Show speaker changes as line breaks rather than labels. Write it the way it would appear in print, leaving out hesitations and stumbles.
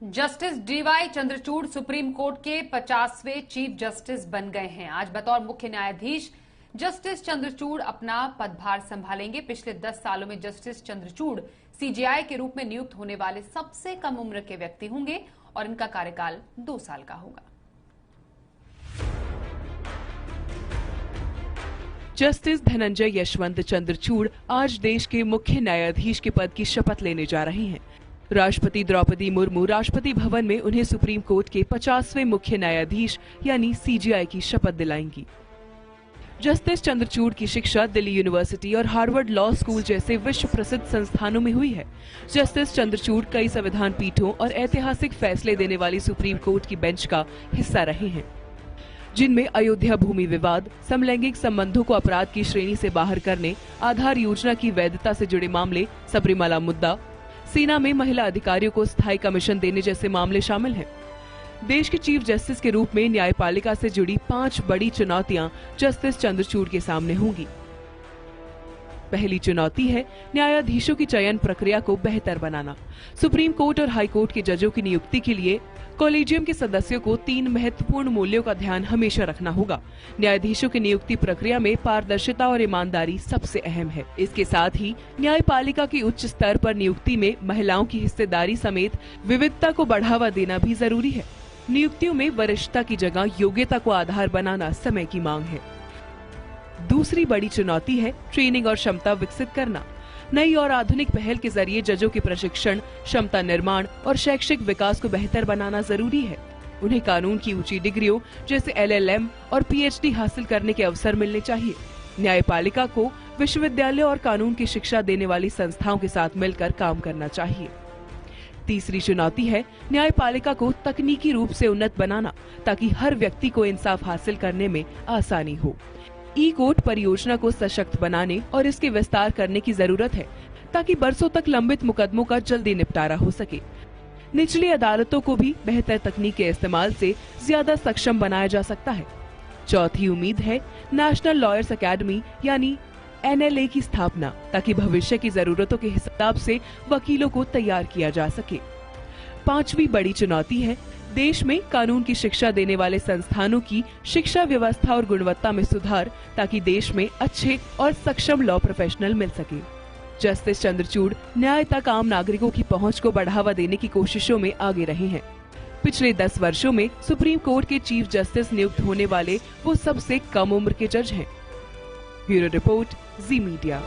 Justice DY Chandrachud supreme court के 50वें chief justice बन गए हैं। आज बतौर मुख्य न्यायाधीश जस्टिस चंद्रचूड़ अपना पदभार संभालेंगे। पिछले 10 सालों में जस्टिस चंद्रचूड़ सीजेआई के रूप में नियुक्त होने वाले सबसे कम उम्र के व्यक्ति होंगे और इनका कार्यकाल 2 साल का होगा।
जस्टिस धनंजय यशवंत चंद्रचूड़ आज देश के मुख्य न्यायाधीश के पद की शपथ लेने जा रहे हैं। राष्ट्रपति द्रौपदी मुर्मू राष्ट्रपति भवन में उन्हें सुप्रीम कोर्ट के 50वें मुख्य न्यायाधीश यानी सीजेआई की शपथ दिलाएंगी। जस्टिस चंद्रचूड़ की शिक्षा दिल्ली यूनिवर्सिटी और हार्वर्ड लॉ स्कूल जैसे विश्व प्रसिद्ध संस्थानों में हुई है। जस्टिस चंद्रचूड़ कई संविधान पीठों और ऐतिहासिक फैसले देने वाली सुप्रीम कोर्ट की बेंच का हिस्सा रहे हैं, जिनमें अयोध्या भूमि विवाद, समलैंगिक संबंधों को अपराध की श्रेणी से बाहर करने, आधार योजना की वैधता से जुड़े मामले, सबरीमाला मुद्दा, सेना में महिला अधिकारियों को स्थायी कमीशन देने जैसे मामले शामिल हैं। देश के चीफ जस्टिस के रूप में न्यायपालिका से जुड़ी 5 बड़ी चुनौतियां जस्टिस चंद्रचूड़ के सामने होंगी। पहली चुनौती है न्यायाधीशों की चयन प्रक्रिया को बेहतर बनाना। सुप्रीम कोर्ट और हाई कोर्ट के जजों की नियुक्ति के लिए कॉलेजियम के सदस्यों को 3 महत्वपूर्ण मूल्यों का ध्यान हमेशा रखना होगा। न्यायाधीशों की नियुक्ति प्रक्रिया में पारदर्शिता और ईमानदारी सबसे अहम है। इसके साथ ही न्यायपालिका की उच्च स्तर पर नियुक्ति में महिलाओं की हिस्सेदारी समेत विविधता को बढ़ावा देना भी जरूरी है। नियुक्तियों में वरिष्ठता की जगह योग्यता को आधार बनाना समय की मांग है। दूसरी बड़ी चुनौती है ट्रेनिंग और क्षमता विकसित करना। नई और आधुनिक पहल के जरिए जजों के प्रशिक्षण, क्षमता निर्माण और शैक्षिक विकास को बेहतर बनाना जरूरी है। उन्हें कानून की ऊंची डिग्रियों जैसे LLM और PhD हासिल करने के अवसर मिलने चाहिए। न्यायपालिका को विश्वविद्यालय और कानून की शिक्षा देने वाली संस्थाओं के साथ मिलकर काम करना चाहिए। तीसरी चुनौती है न्यायपालिका को तकनीकी रूप से उन्नत बनाना, ताकि हर व्यक्ति को इंसाफ हासिल करने में आसानी हो। ई-कोर्ट परियोजना को सशक्त बनाने और इसके विस्तार करने की जरूरत है, ताकि बरसों तक लंबित मुकदमों का जल्दी निपटारा हो सके। निचली अदालतों को भी बेहतर तकनीक के इस्तेमाल से ज्यादा सक्षम बनाया जा सकता है। चौथी उम्मीद है नेशनल लॉयर्स अकेडमी यानी NLA की स्थापना, ताकि भविष्य की जरूरतों के हिसाब से वकीलों को तैयार किया जा सके। पांचवी बड़ी चुनौती है देश में कानून की शिक्षा देने वाले संस्थानों की शिक्षा व्यवस्था और गुणवत्ता में सुधार, ताकि देश में अच्छे और सक्षम लॉ प्रोफेशनल मिल सके। जस्टिस चंद्रचूड़ न्याय तक आम नागरिकों की पहुंच को बढ़ावा देने की कोशिशों में आगे रहे हैं। पिछले 10 वर्षों में सुप्रीम कोर्ट के चीफ जस्टिस नियुक्त होने वाले वो सबसे कम उम्र के जज हैं। ब्यूरो रिपोर्ट, जी मीडिया।